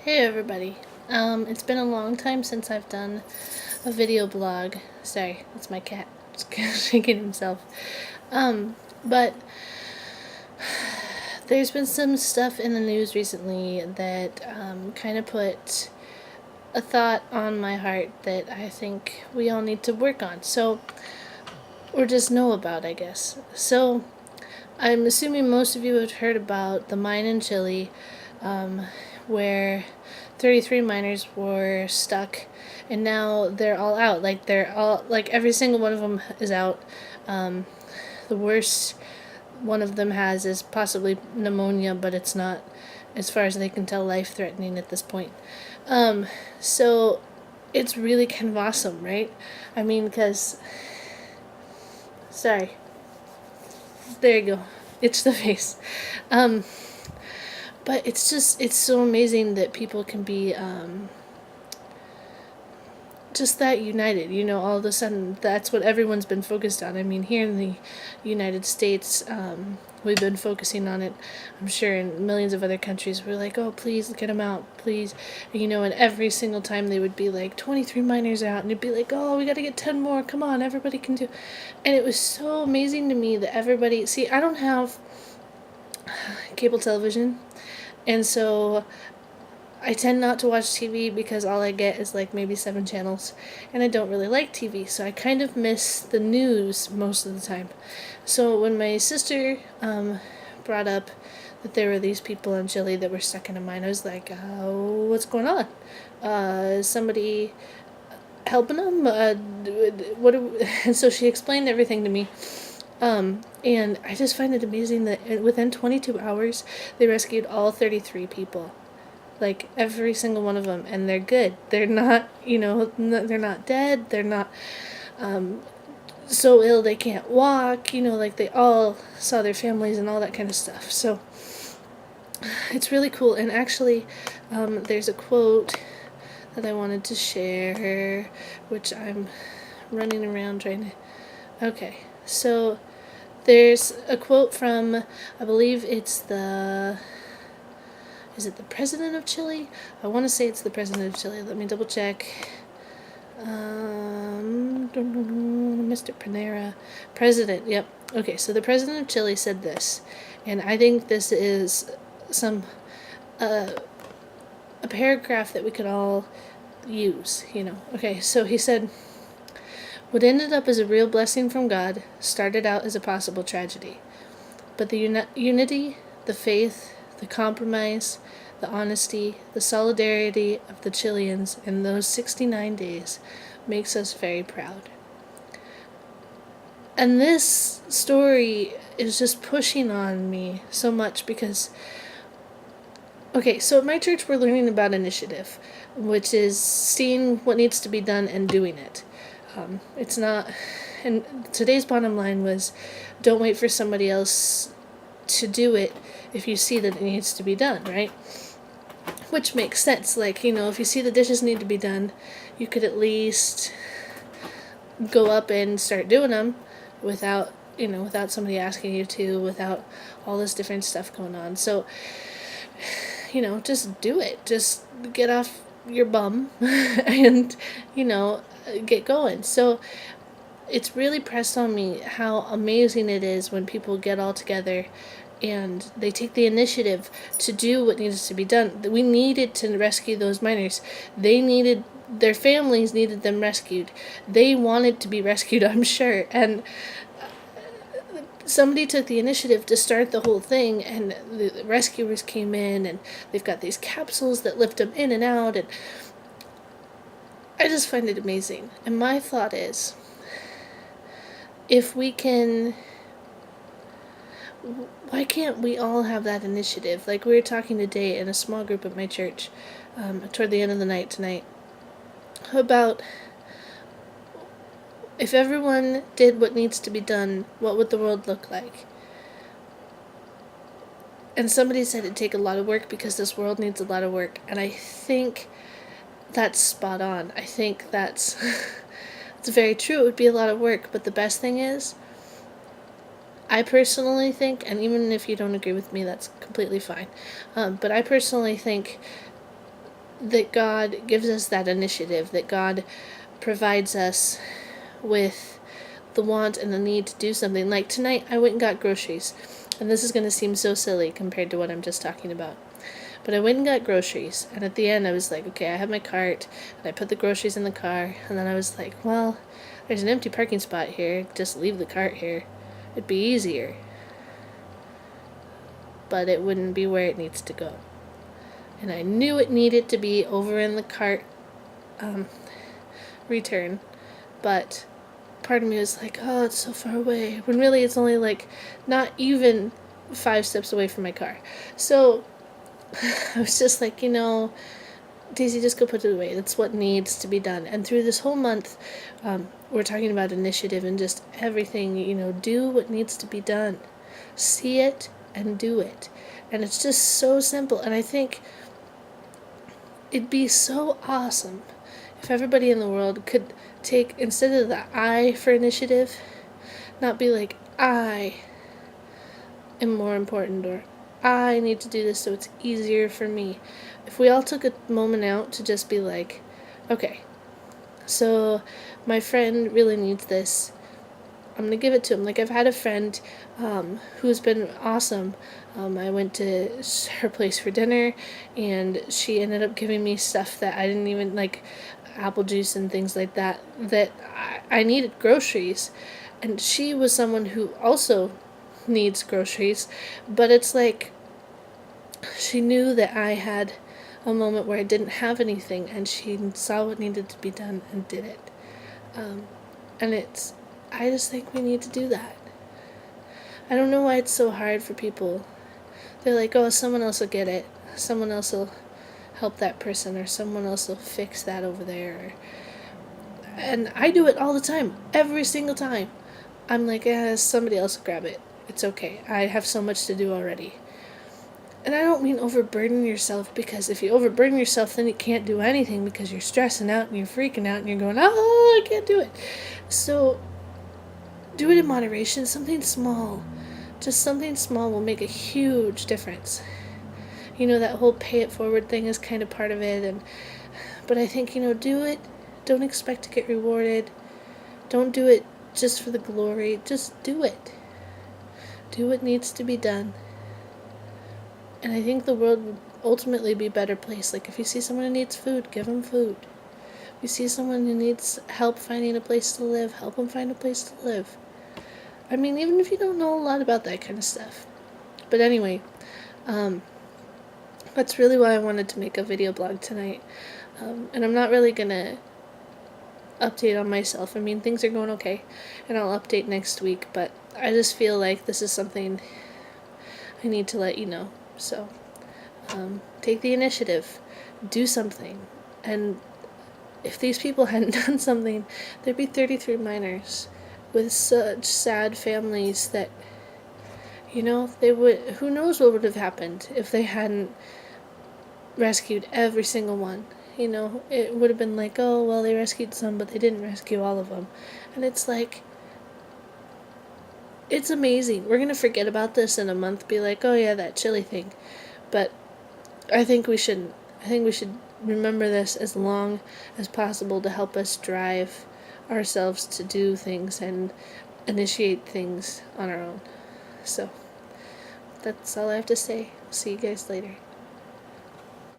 Hey everybody. It's been a long time since I've done a video blog. Sorry, that's my cat shaking himself. But there's been some stuff in the news recently that kind of put a thought on my heart that I think we all need to work on. Or just know about, I guess. So, I'm assuming most of you have heard about the mine in Chile, where 33 miners were stuck, and now they're all out. Like every single one of them is out. The worst one of them has is possibly pneumonia, but it's not, as far as they can tell, life-threatening at this point. So it's really kind of awesome, right? I mean, because, sorry, there you go. It's the face. But it's so amazing that people can be just that united. All of a sudden, that's what everyone's been focused on. I mean, here in the United States, we've been focusing on it. I'm sure in millions of other countries, we're like, oh, please get them out, please. And every single time they would be like, 23 miners out, and it'd be like, oh, we got to get 10 more, come on, everybody can do. And it was so amazing to me that everybody, see, I don't have cable television, and so I tend not to watch TV because all I get is like maybe 7 channels, and I don't really like TV, so I kind of miss the news most of the time. So when my sister brought up that there were these people in Chile that were stuck in a mine, I was like, what's going on? Is somebody helping them? And so she explained everything to me. And I just find it amazing that within 22 hours, they rescued all 33 people. Like, every single one of them. And they're good. They're not, they're not dead. They're not so ill they can't walk. Like, they all saw their families and all that kind of stuff. So, it's really cool. And actually, there's a quote that I wanted to share, which I'm running around trying to... Okay, so there's a quote from, I believe it's is it the president of Chile? I want to say it's the president of Chile. Let me double check. Mr. Panera. President, yep. Okay, so the president of Chile said this, and I think this is a paragraph that we could all use, Okay, so he said, what ended up as a real blessing from God started out as a possible tragedy. But the unity, the faith, the compromise, the honesty, the solidarity of the Chileans in those 69 days makes us very proud. And this story is just pushing on me so much because, okay, so at my church we're learning about initiative, which is seeing what needs to be done and doing it. It's not, and today's bottom line was, don't wait for somebody else to do it if you see that it needs to be done, right? Which makes sense. Like, if you see the dishes need to be done, you could at least go up and start doing them without somebody asking you to, without all this different stuff going on. So, just do it. Just get off your bum and, get going. So it's really pressed on me how amazing it is when people get all together and they take the initiative to do what needs to be done. We needed to rescue those miners. Their families needed them rescued. They wanted to be rescued, I'm sure. And somebody took the initiative to start the whole thing, and the rescuers came in, and they've got these capsules that lift them in and out, and I just find it amazing. And my thought is, why can't we all have that initiative? Like, we were talking today in a small group at my church, toward the end of the night tonight, about if everyone did what needs to be done, what would the world look like? And somebody said it'd take a lot of work because this world needs a lot of work, and I think that's spot on. I think that's it's very true. It would be a lot of work, but the best thing is, I personally think, and even if you don't agree with me, that's completely fine, but I personally think that God gives us that initiative, that God provides us with the want and the need to do something. Like tonight, I went and got groceries. And this is going to seem so silly compared to what I'm just talking about. But I went and got groceries. And at the end, I was like, okay, I have my cart. And I put the groceries in the car. And then I was like, well, there's an empty parking spot here. Just leave the cart here. It'd be easier. But it wouldn't be where it needs to go. And I knew it needed to be over in the cart return. But part of me was like, oh, it's so far away. When really it's only like not even 5 steps away from my car. So I was just like, Daisy, just go put it away. That's what needs to be done. And through this whole month, we're talking about initiative and just everything, do what needs to be done. See it and do it. And it's just so simple. And I think it'd be so awesome if everybody in the world could take, instead of the I for initiative, not be like, I am more important, or I need to do this so it's easier for me. If we all took a moment out to just be like, okay, so my friend really needs this, I'm going to give it to him. Like, I've had a friend who's been awesome. I went to her place for dinner, and she ended up giving me stuff that I didn't even, like, apple juice and things like that, that I needed groceries. And she was someone who also needs groceries, but it's like she knew that I had a moment where I didn't have anything, and she saw what needed to be done and did it. And I just think we need to do that. I don't know why it's so hard for people. They're like, oh, someone else will get it. Someone else will help that person, or someone else will fix that over there. And I do it all the time, every single time. I'm like, somebody else will grab it. It's okay. I have so much to do already. And I don't mean overburden yourself, because if you overburden yourself, then you can't do anything because you're stressing out and you're freaking out and you're going, oh, I can't do it. So do it in moderation, something small. Just something small will make a huge difference. That whole pay it forward thing is kind of part of it. But I think, do it. Don't expect to get rewarded. Don't do it just for the glory. Just do it. Do what needs to be done. And I think the world would ultimately be a better place. Like, if you see someone who needs food, give them food. If you see someone who needs help finding a place to live, help them find a place to live. I mean, even if you don't know a lot about that kind of stuff. But anyway, that's really why I wanted to make a video blog tonight. And I'm not really going to update on myself. I mean, things are going okay, and I'll update next week. But I just feel like this is something I need to let you know. So, take the initiative. Do something. And if these people hadn't done something, there'd be 33 minors with such sad families that, they would, who knows what would have happened if they hadn't rescued every single one. It would have been like, oh, well, they rescued some, but they didn't rescue all of them. And it's like, it's amazing. We're going to forget about this in a month, be like, oh yeah, that chili thing. But I think we shouldn't. I think we should remember this as long as possible to help us drive ourselves to do things and initiate things on our own. So, that's all I have to say. See you guys later.